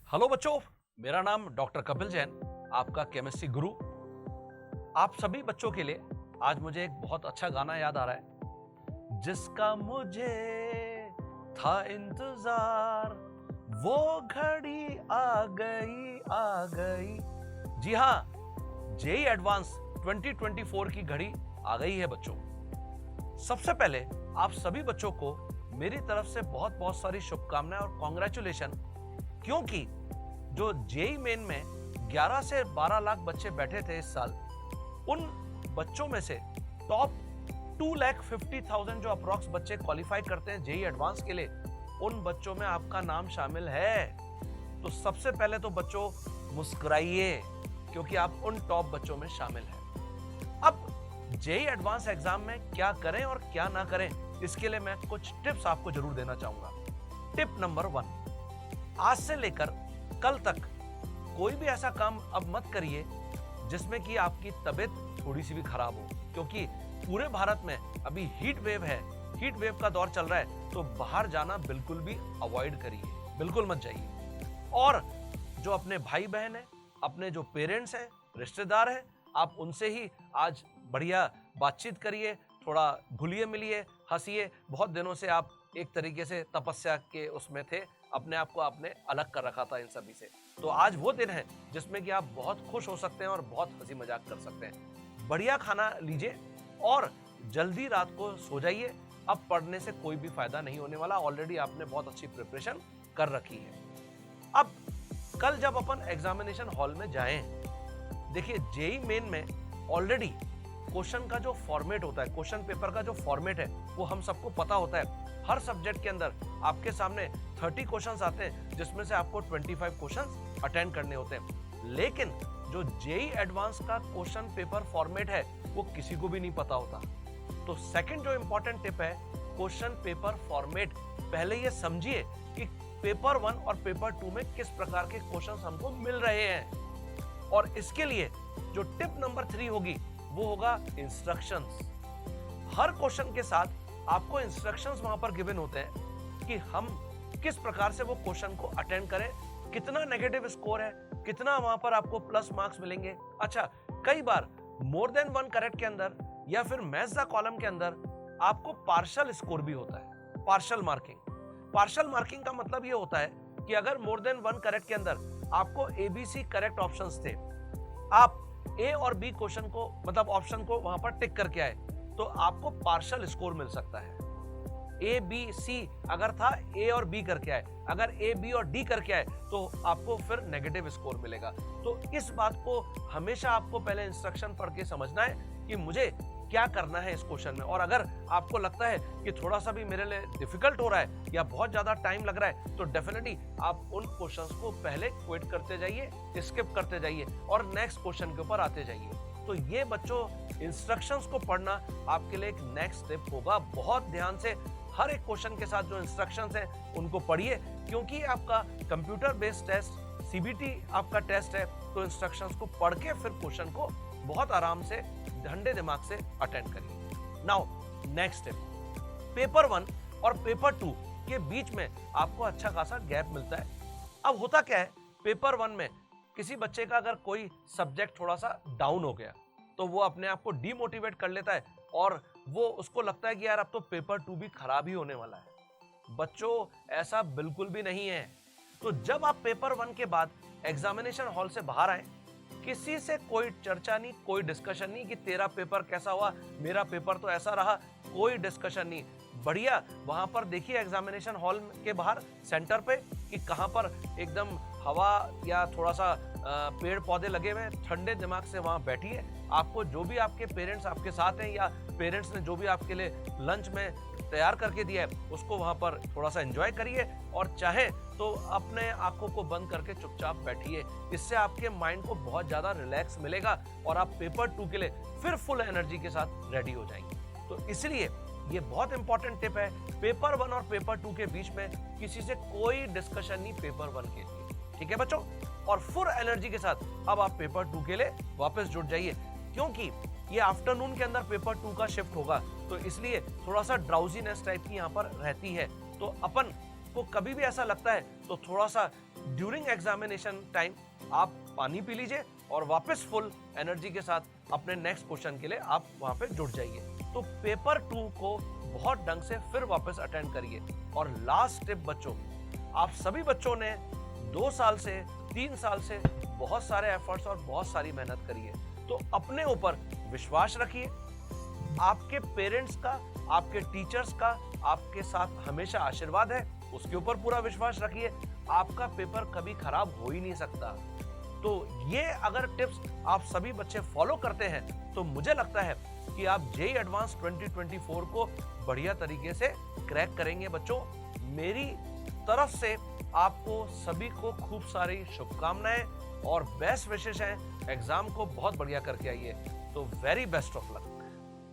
Hello बच्चों, मेरा नाम डॉक्टर कपिल जैन, आपका केमिस्ट्री गुरु। आप सभी बच्चों के लिए आज मुझे एक बहुत अच्छा गाना याद आ रहा है, जिसका मुझे था इंतजार, वो घड़ी आ गई। जी हाँ, जेई एडवांस 2024 की घड़ी आ गई है बच्चों। सबसे पहले आप सभी बच्चों को मेरी तरफ से बहुत बहुत सारी शुभकामनाएं और कॉन्ग्रेचुलेशन, क्योंकि जो जेई मेन में 11 से 12 लाख बच्चे बैठे थे इस साल, उन बच्चों में से टॉप 2,50,000 जो अप्रॉक्स बच्चे क्वालिफाई करते हैं जेई एडवांस के लिए, उन बच्चों में आपका नाम शामिल है। तो सबसे पहले तो बच्चों मुस्कुराइए, क्योंकि आप उन टॉप बच्चों में शामिल हैं। अब जेई एडवांस एग्जाम में क्या करें और क्या ना करें, इसके लिए मैं कुछ टिप्स आपको जरूर देना चाहूंगा। टिप नंबर 1, आज से लेकर कल तक कोई भी ऐसा काम अब मत करिए जिसमें कि आपकी तबीयत थोड़ी सी भी खराब हो, क्योंकि पूरे भारत में अभी हीट वेव है, हीट वेव का दौर चल रहा है। तो बाहर जाना बिल्कुल भी अवॉइड करिए, बिल्कुल मत जाइए। और जो अपने भाई बहन है, अपने जो पेरेंट्स हैं, रिश्तेदार हैं, आप उनसे ही आज बढ़िया बातचीत करिए, थोड़ा घुलिए मिलिए, हंसिए। बहुत दिनों से आप एक तरीके से तपस्या के उसमें थे, अपने आप को आपने अलग कर रखा था इन सभी से। तो आज वो दिन है जिसमें कि आप बहुत खुश हो सकते हैं और बहुत हंसी मजाक कर सकते हैं। बढ़िया खाना लीजिए और जल्दी रात को सो जाइए। अब पढ़ने से कोई भी फायदा नहीं होने वाला, ऑलरेडी आपने बहुत अच्छी प्रिपरेशन कर रखी है। अब कल जब अपन एग्जामिनेशन हॉल में जाएं, देखिए जेई मेन में ऑलरेडी क्वेश्चन का जो फॉर्मेट होता है, क्वेश्चन पेपर का जो फॉर्मेट है, वो हम सबको पता होता है। हर सब्जेक्ट के अंदर आपके सामने 30 क्वेश्चंस आते हैं, जिसमें से आपको 25 क्वेश्चंस अटेंड करने होते हैं। लेकिन जो जेई एडवांस का क्वेश्चन पेपर फॉर्मेट है, वो किसी को भी नहीं पता होता। तो सेकंड जो इंपॉर्टेंट टिप है, क्वेश्चन पेपर फॉर्मेट पहले ये समझिए कि पेपर 1 और पेपर 2 में किस प्रकार के क्वेश्चंस हमको मिल रहे हैं। और इसके लिए जो टिप नंबर 3 होगी, वो होगा इंस्ट्रक्शंस। हर क्वेश्चन के साथ आपको इंस्ट्रक्शंस वहां पर गिवन होते हैं कि हम किस प्रकार से वो क्वेश्चन को अटेंड करें, कितना नेगेटिव स्कोर है, कितना वहां पर आपको प्लस मार्क्स मिलेंगे। अच्छा, कई बार मोर देन 1 करेक्ट के अंदर या फिर मैच द कॉलम के अंदर आपको पार्शियल स्कोर भी होता है, पार्शियल मार्किंग। पार्शियल मार्किंग का मतलब ये होता है कि अगर मोर देन 1 करेक्ट के अंदर आपको ABC करेक्ट ऑप्शंस थे, आप ए और बी क्वेश्चन को, मतलब ऑप्शन को वहां पर टिक करके आए, तो आपको पार्शियल स्कोर मिल सकता है। ए बी सी अगर था, ए और बी करके आए, अगर ए बी और डी करके आए, तो आपको फिर नेगेटिव स्कोर मिलेगा। तो इस बात को हमेशा आपको पहले इंस्ट्रक्शन पढ़ के समझना है कि मुझे क्या करना है इस क्वेश्चन में। और अगर आपको लगता है कि थोड़ा सा भी मेरे लिए डिफिकल्ट हो रहा है या बहुत ज्यादा टाइम लग रहा है, तो डेफिनेटली आप उन क्वेश्चंस को पहले क्विट करते जाइए, स्किप करते जाइए और नेक्स्ट क्वेश्चन के ऊपर आते जाइए। तो ये बच्चों, इंस्ट्रक्शंस को पढ़ना आपके लिए एक नेक्स्ट स्टेप होगा। बहुत ध्यान से हर एक क्वेश्चन के साथ जो इंस्ट्रक्शंस हैं उनको पढ़िए, क्योंकि आपका कंप्यूटर बेस्ड टेस्ट, CBT आपका टेस्ट है। तो इंस्ट्रक्शंस को पढ़ के फिर क्वेश्चन को बहुत आराम से ठंडे दिमाग से अटेंड करिए। नाउ नेक्स्ट स्टेप, पेपर 1 और पेपर 2 के बीच में आपको अच्छा खासा गैप मिलता है। अब होता क्या है, पेपर 1 में किसी बच्चे का अगर कोई सब्जेक्ट थोड़ा सा डाउन हो गया, तो वो अपने आप को डीमोटिवेट कर लेता है और वो उसको लगता है कि यार अब तो पेपर 2 भी खराब ही होने वाला है। बच्चों, ऐसा बिल्कुल भी नहीं है। तो जब आप पेपर 1 के बाद एग्जामिनेशन हॉल से बाहर आए, किसी से कोई चर्चा नहीं, कोई डिस्कशन नहीं कि तेरा पेपर कैसा हुआ, मेरा पेपर तो ऐसा रहा, कोई डिस्कशन नहीं। बढ़िया वहां पर देखिए एग्जामिनेशन हॉल के बाहर सेंटर पे कि कहां पर एकदम हवा या थोड़ा सा पेड़ पौधे लगे हुए हैं, ठंडे दिमाग से वहां बैठिए। आपको जो भी आपके पेरेंट्स आपके साथ हैं या पेरेंट्स ने जो भी आपके लिए लंच में तैयार करके दिया है, उसको वहां पर थोड़ा सा एंजॉय करिए और चाहे तो अपने आंखों को बंद करके चुपचाप बैठिए। इससे आपके माइंड को बहुत ज्यादा रिलैक्स मिलेगा और आप पेपर 2 के लिए फिर फुल एनर्जी के साथ रेडी हो जाएंगे। तो इसलिए ये बहुत इंपॉर्टेंट टिप है, पेपर 1 और पेपर 2 के बीच में किसी से कोई डिस्कशन नहीं पेपर 1 के लिए। ठीक है बच्चों, और फुल एनर्जी के साथ अब आप पेपर 2 के लिए वापस जुट जाइए, क्योंकि ये आफ्टरनून के अंदर पेपर 2 का शिफ्ट होगा, तो इसलिए थोड़ा सा ड्राउजीनेस टाइप की यहाँ पर रहती है। तो अपन आपको कभी भी ऐसा लगता है तो थोड़ा सा ड्यूरिंग एग्जामिनेशन टाइम आप पानी पी लीजिए और वापस फुल एनर्जी के साथ अपने नेक्स्ट क्वेश्चन के लिए आप वहां पे जुट जाइए। तो पेपर 2 को बहुत ढंग से फिर वापस अटेंड करिए। और लास्ट टिप बच्चों, आप सभी बच्चों ने 2 साल से 3 साल से बहुत सारे एफर्ट्स और बहुत सारी मेहनत करी है, तो अपने ऊपर विश्वास रखिए। आपके पेरेंट्स का, आपके टीचर्स का आपके साथ हमेशा आशीर्वाद है, उसके ऊपर पूरा विश्वास रखिए। आपका पेपर कभी खराब हो ही नहीं सकता। तो ये अगर टिप्स आप सभी बच्चे फॉलो करते हैं तो मुझे लगता है कि आप जेईई एडवांस 2024 को बढ़िया तरीके से क्रैक करेंगे बच्चों। मेरी तरफ से आपको सभी को खूब सारी शुभकामनाएं और बेस्ट विशेष हैं। एग्जाम को बहुत बढ़िया करके आइए। तो वेरी बेस्ट ऑफ लक।